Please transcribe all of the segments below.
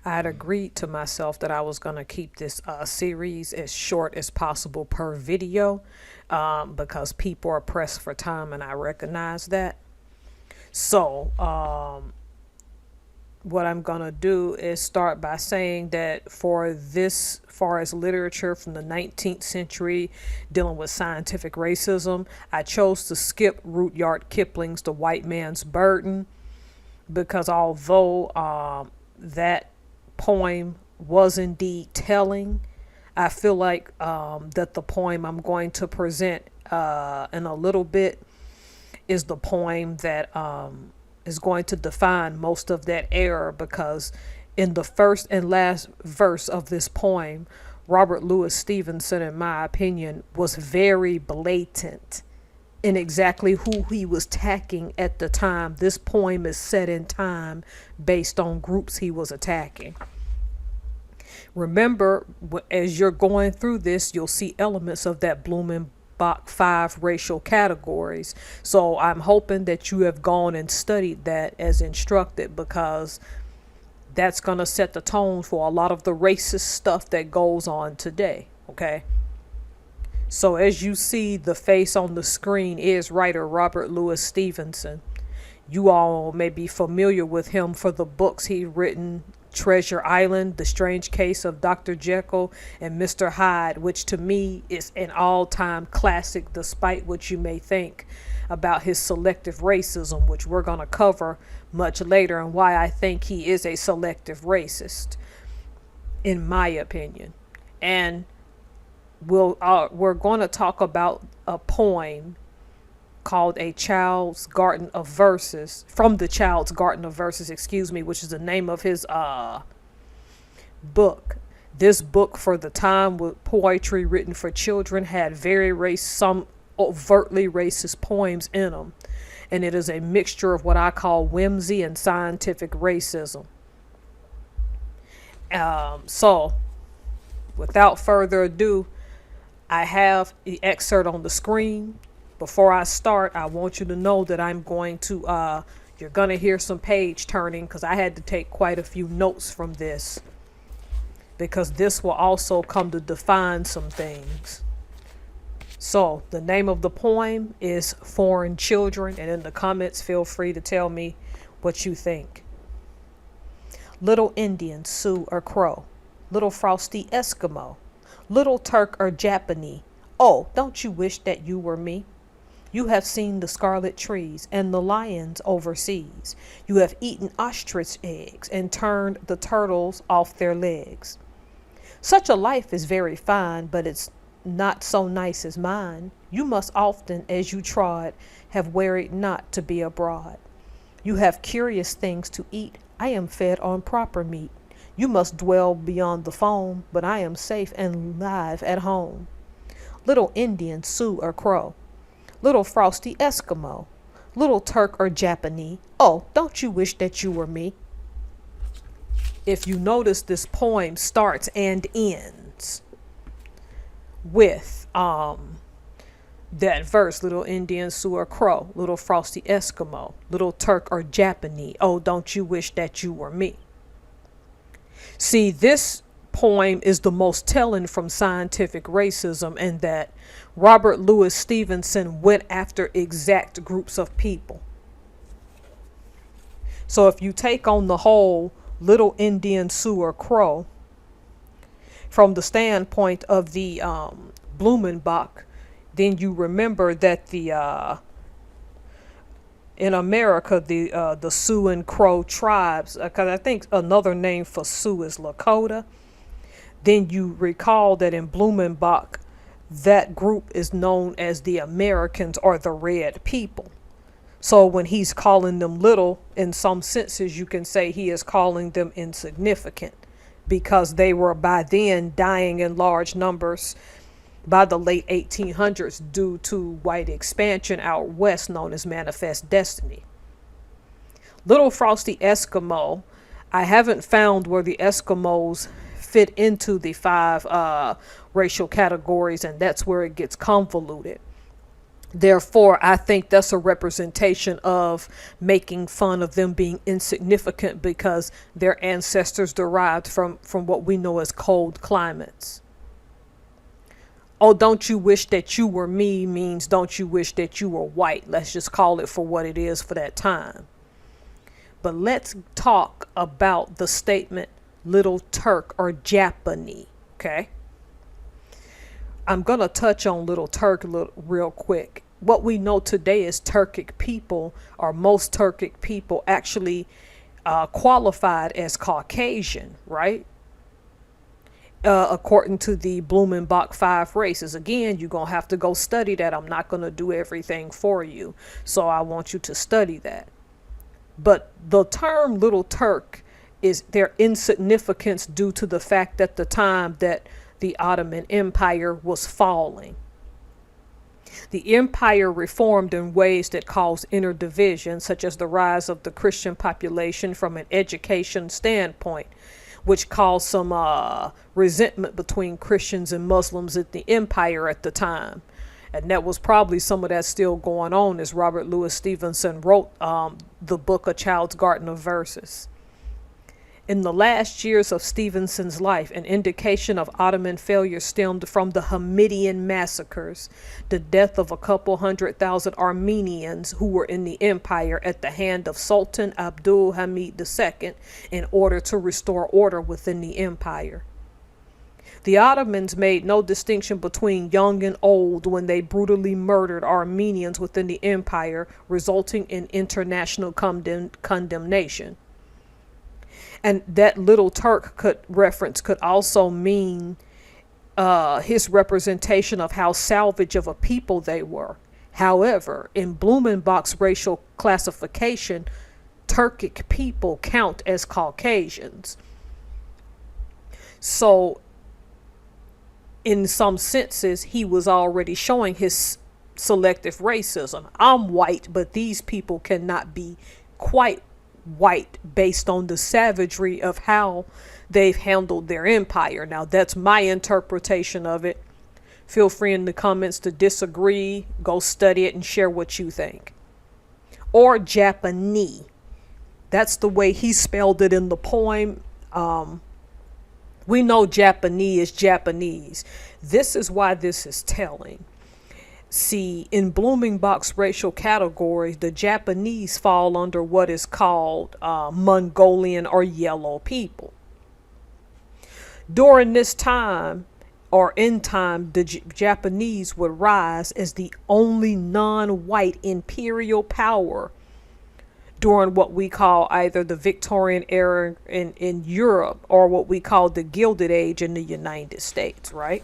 I had agreed to myself that I was going to keep this series as short as possible per video because people are pressed for time and I recognize that. So, what I'm going to do is start by saying that for this far as literature from the 19th century dealing with scientific racism, I chose to skip Rudyard Kipling's The White Man's Burden because although that poem was indeed telling, I feel like that the poem I'm going to present in a little bit is the poem that is going to define most of that error because in the first and last verse of this poem, Robert Louis Stevenson, in my opinion, was very blatant in exactly who he was attacking at the time. This poem is set in time based on groups he was attacking. Remember, as you're going through this, you'll see elements of that Blumenbach 5 racial categories. So I'm hoping that you have gone and studied that as instructed because that's going to set the tone for a lot of the racist stuff that goes on today. Okay. So as you see, the face on the screen is writer Robert Louis Stevenson. You all may be familiar with him for the books he's written: Treasure Island, The Strange Case of Dr. Jekyll and Mr. Hyde, which to me is an all-time classic despite what you may think about his selective racism, which we're going to cover much later, and why I think he is a selective racist, in my opinion. And we're going to talk about a poem called A Child's Garden of Verses, from the Child's Garden of Verses, which is the name of his book. This book, for the time, with poetry written for children, had some overtly racist poems in them, and it is a mixture of what I call whimsy and scientific racism. So without further ado, I have the excerpt on the screen. Before I start, I want you to know that I'm going to, you're going to hear some page turning because I had to take quite a few notes from this, because this will also come to define some things. So the name of the poem is Foreign Children, and in the comments, feel free to tell me what you think. Little Indian, Sioux or Crow, little frosty Eskimo, little Turk or Japanese, oh, don't you wish that you were me? You have seen the scarlet trees and the lions overseas. You have eaten ostrich eggs and turned the turtles off their legs. Such a life is very fine, but it's not so nice as mine. You must often, as you trod, have wearied not to be abroad. You have curious things to eat. I am fed on proper meat. You must dwell beyond the foam, but I am safe and live at home. Little Indian, Sioux or Crow, little frosty Eskimo, little Turk or Japanese, oh, don't you wish that you were me? If you notice, this poem starts and ends with that verse: little Indian, Sioux or Crow, little frosty Eskimo, little Turk or Japanese, oh, don't you wish that you were me? See, this poem is the most telling from scientific racism, in that Robert Louis Stevenson went after exact groups of people. So if you take on the whole little Indian, Sioux or Crow from the standpoint of the Blumenbach, then you remember that the in America, the Sioux and Crow tribes, because I think another name for Sioux is Lakota. Then you recall that in Blumenbach, that group is known as the Americans or the Red People. So when he's calling them little, in some senses, you can say he is calling them insignificant, because they were by then dying in large numbers by the late 1800s due to white expansion out west known as Manifest Destiny. Little frosty Eskimo, I haven't found where the Eskimos fit into the 5 racial categories, and that's where it gets convoluted. Therefore, I think that's a representation of making fun of them being insignificant because their ancestors derived from what we know as cold climates. Oh, don't you wish that you were me means don't you wish that you were white. Let's just call it for what it is for that time. But let's talk about the statement Little Turk or Japanese. Okay. I'm going to touch on Little Turk real quick. What we know today is Turkic people, or most Turkic people, actually qualified as Caucasian, right? According to the Blumenbach 5 races. Again, you're going to have to go study that. I'm not going to do everything for you. So I want you to study that. But the term Little Turk is their insignificance due to the fact that the time that the Ottoman Empire was falling. The empire reformed in ways that caused inner division, such as the rise of the Christian population from an education standpoint, which caused some resentment between Christians and Muslims in the empire at the time. And that was probably some of that still going on as Robert Louis Stevenson wrote the book A Child's Garden of Verses. In the last years of Stevenson's life, an indication of Ottoman failure stemmed from the Hamidian massacres, the death of a couple 100,000 Armenians who were in the empire at the hand of Sultan Abdul Hamid II in order to restore order within the empire. The Ottomans made no distinction between young and old when they brutally murdered Armenians within the empire, resulting in international condemnation. And that Little Turk could also mean his representation of how salvage of a people they were. However, in Blumenbach's racial classification, Turkic people count as Caucasians. So, in some senses, he was already showing his selective racism. I'm white, but these people cannot be quite white based on the savagery of how they've handled their empire. Now, that's my interpretation of it. Feel free in the comments to disagree. Go study it and share what you think. Or Japanese. That's the way he spelled it in the poem. We know Japanese is Japanese. This is why this is telling. See, in Blumenbach's racial categories, the Japanese fall under what is called Mongolian or yellow people. During this time, or in time, the Japanese would rise as the only non-white imperial power during what we call either the Victorian era in Europe or what we call the Gilded Age in the United States, right?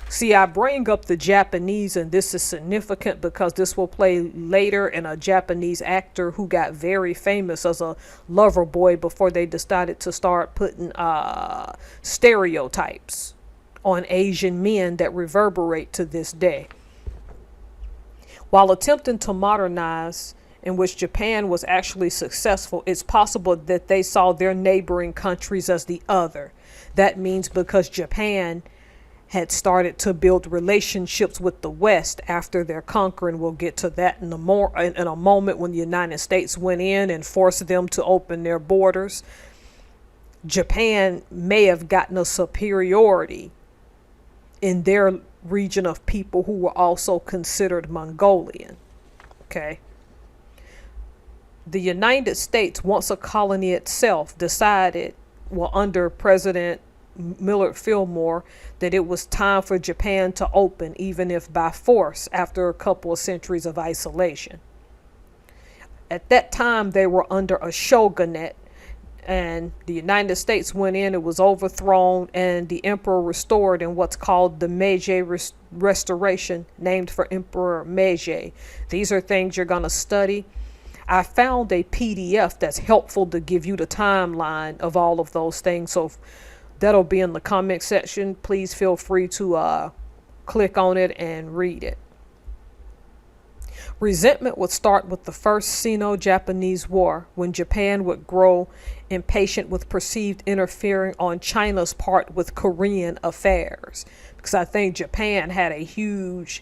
See, I bring up the Japanese, and this is significant because this will play later in a Japanese actor who got very famous as a lover boy before they decided to start putting stereotypes on Asian men that reverberate to this day. While attempting to modernize, in which Japan was actually successful, it's possible that they saw their neighboring countries as the other. That means because Japan had started to build relationships with the West after their conquering. We'll get to that in a moment when the United States went in and forced them to open their borders. Japan may have gotten a superiority in their region of people who were also considered Mongolian. Okay. The United States, once a colony itself, decided, well, under President Millard Fillmore, that it was time for Japan to open, even if by force, after a couple of centuries of isolation. At that time, they were under a shogunate, and the United States went in, it was overthrown, and the emperor restored in what's called the Meiji Restoration, named for Emperor Meiji. These are things you're going to study. I found a PDF that's helpful to give you the timeline of all of those things, so that'll be in the comment section. Please feel free to click on it and read it. Resentment would start with the First Sino-Japanese War, when Japan would grow impatient with perceived interfering on China's part with Korean affairs. Because I think Japan had a huge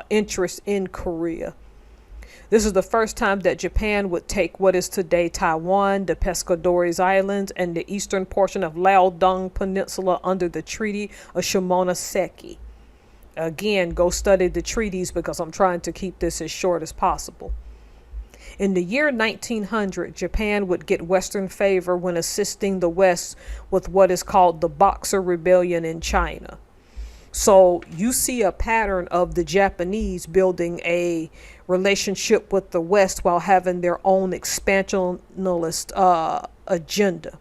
interest in Korea. This is the first time that Japan would take what is today Taiwan, the Pescadores Islands, and the eastern portion of Liaodong Peninsula under the Treaty of Shimonoseki. Again, go study the treaties because I'm trying to keep this as short as possible. In the year 1900, Japan would get Western favor when assisting the West with what is called the Boxer Rebellion in China. So you see a pattern of the Japanese building a relationship with the West while having their own expansionist agenda,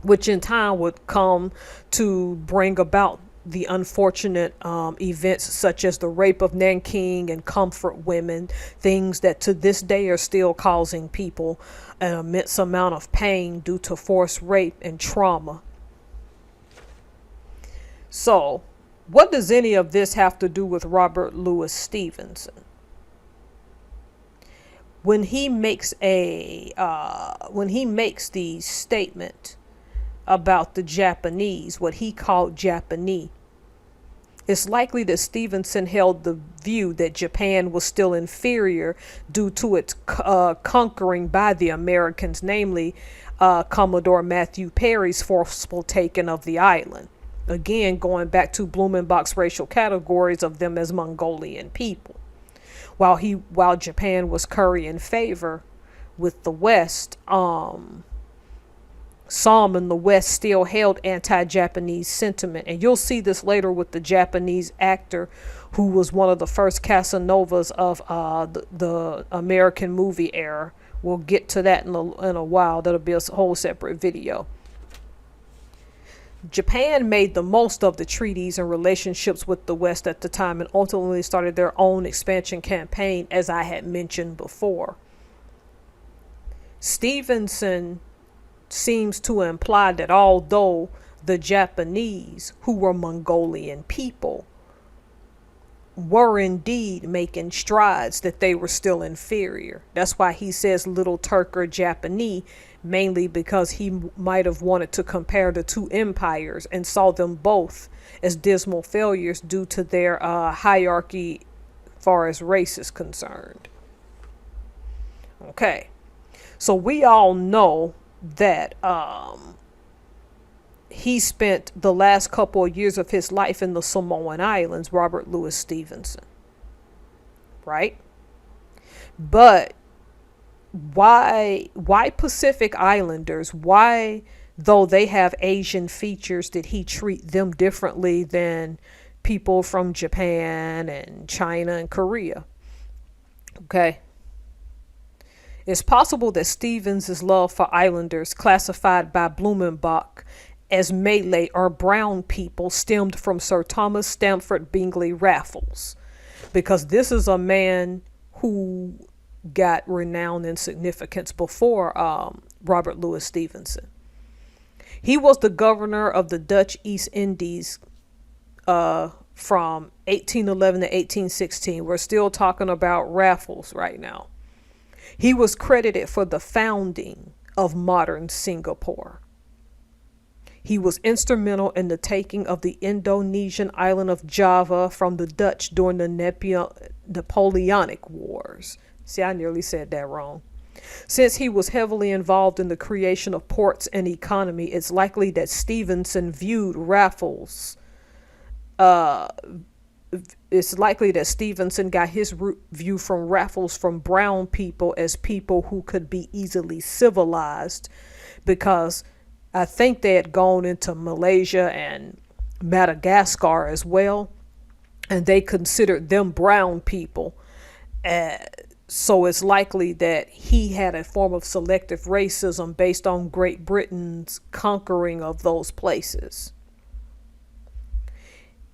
which in time would come to bring about the unfortunate events such as the rape of Nanking and comfort women, things that to this day are still causing people an immense amount of pain due to forced rape and trauma. So, what does any of this have to do with Robert Louis Stevenson? When he makes the statement about the Japanese, what he called Japanese, it's likely that Stevenson held the view that Japan was still inferior due to its conquering by the Americans, namely Commodore Matthew Perry's forceful taking of the island. Again, going back to Blumenbach's racial categories of them as Mongolian people. While Japan was currying favor with the West, some in the West still held anti-Japanese sentiment. And you'll see this later with the Japanese actor who was one of the first Casanovas of the American movie era. We'll get to that in a while. That'll be a whole separate video. Japan made the most of the treaties and relationships with the West at the time and ultimately started their own expansion campaign, as I had mentioned before. Stevenson seems to imply that although the Japanese, who were Mongolian people, were indeed making strides, that they were still inferior. That's why he says Little Turk or Japanese, mainly because he might have wanted to compare the two empires and saw them both as dismal failures due to their hierarchy as far as race is concerned. Okay, so we all know that he spent the last couple of years of his life in the Samoan Islands, Robert Louis Stevenson, right? But why Pacific Islanders? Why, though they have Asian features, did he treat them differently than people from Japan and China and Korea? Okay. It's possible that Stevens' love for islanders, classified by Blumenbach as Malay or brown people, stemmed from Sir Thomas Stamford Bingley Raffles, because this is a man who got renown and significance before Robert Louis Stevenson. He was the governor of the Dutch East Indies from 1811 to 1816. We're still talking about Raffles right now. He was credited for the founding of modern Singapore. He was instrumental in the taking of the Indonesian island of Java from the Dutch during the Napoleonic Wars. See, I nearly said that wrong. Since he was heavily involved in the creation of ports and economy, it's likely that Stevenson viewed Raffles. It's likely that Stevenson got his view from Raffles from brown people as people who could be easily civilized, because I think they had gone into Malaysia and Madagascar as well, and they considered them brown people. So it's likely that he had a form of selective racism based on Great Britain's conquering of those places.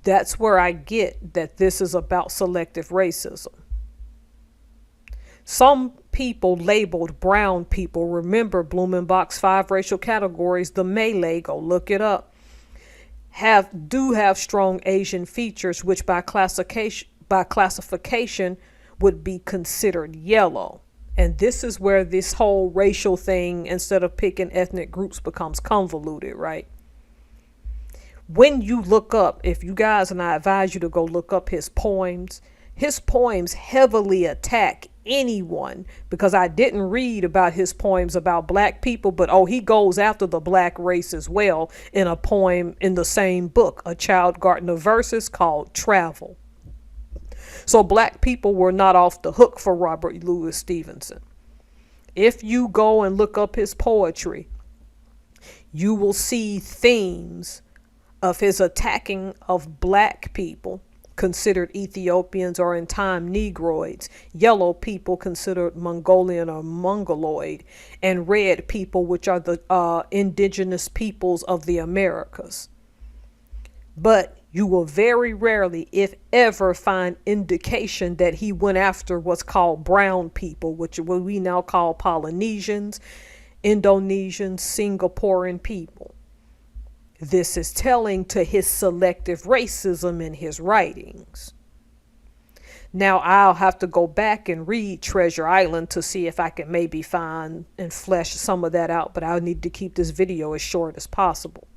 That's where I get that this is about selective racism. Some people labeled brown people, remember Blumenbach's 5 racial categories, the Malay, go look it up, do have strong Asian features, which by classification would be considered yellow. And this is where this whole racial thing, instead of picking ethnic groups, becomes convoluted, right? When you look up, if you guys, and I advise you to go look up his poems heavily attack anyone, because I didn't read about his poems about black people, but he goes after the black race as well in a poem in the same book, A Child Garden of Verses, called Travel. So black people were not off the hook for Robert Louis Stevenson. If you go and look up his poetry, you will see themes of his attacking of black people, considered Ethiopians or in time Negroids, yellow people considered Mongolian or Mongoloid, and red people, which are the indigenous peoples of the Americas. But you will very rarely, if ever, find indication that he went after what's called brown people, which what we now call Polynesians, Indonesians, Singaporean people. This is telling to his selective racism in his writings. Now, I'll have to go back and read Treasure Island to see if I can maybe find and flesh some of that out, but I'll need to keep this video as short as possible.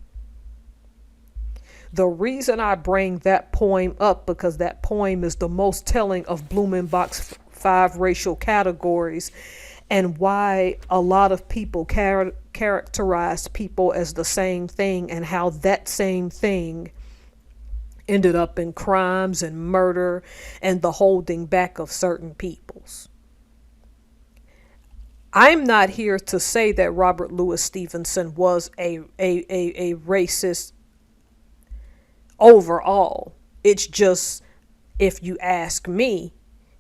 The reason I bring that poem up, because that poem is the most telling of Blumenbach's 5 racial categories, and why a lot of people characterize people as the same thing, and how that same thing ended up in crimes and murder and the holding back of certain peoples. I'm not here to say that Robert Louis Stevenson was a racist overall. It's just, if you ask me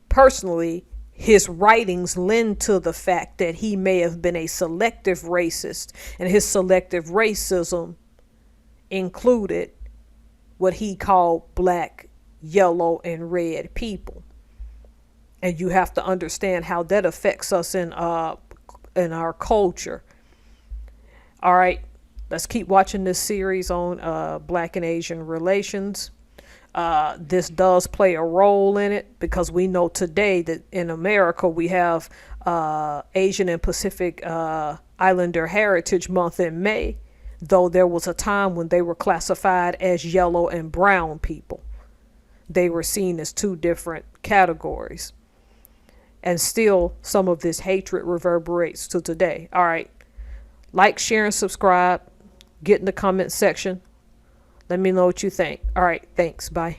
personally, his writings lend to the fact that he may have been a selective racist, and his selective racism included what he called black, yellow, and red people. And you have to understand how that affects us in our culture. All right, let's keep watching this series on black and Asian relations. This does play a role in it, because we know today that in America we have Asian and Pacific Islander Heritage Month in May, though there was a time when they were classified as yellow and brown people. They were seen as 2 different categories. And still some of this hatred reverberates to today. All right, like, share, and subscribe. Get in the comment section. Let me know what you think. All right, thanks. Bye.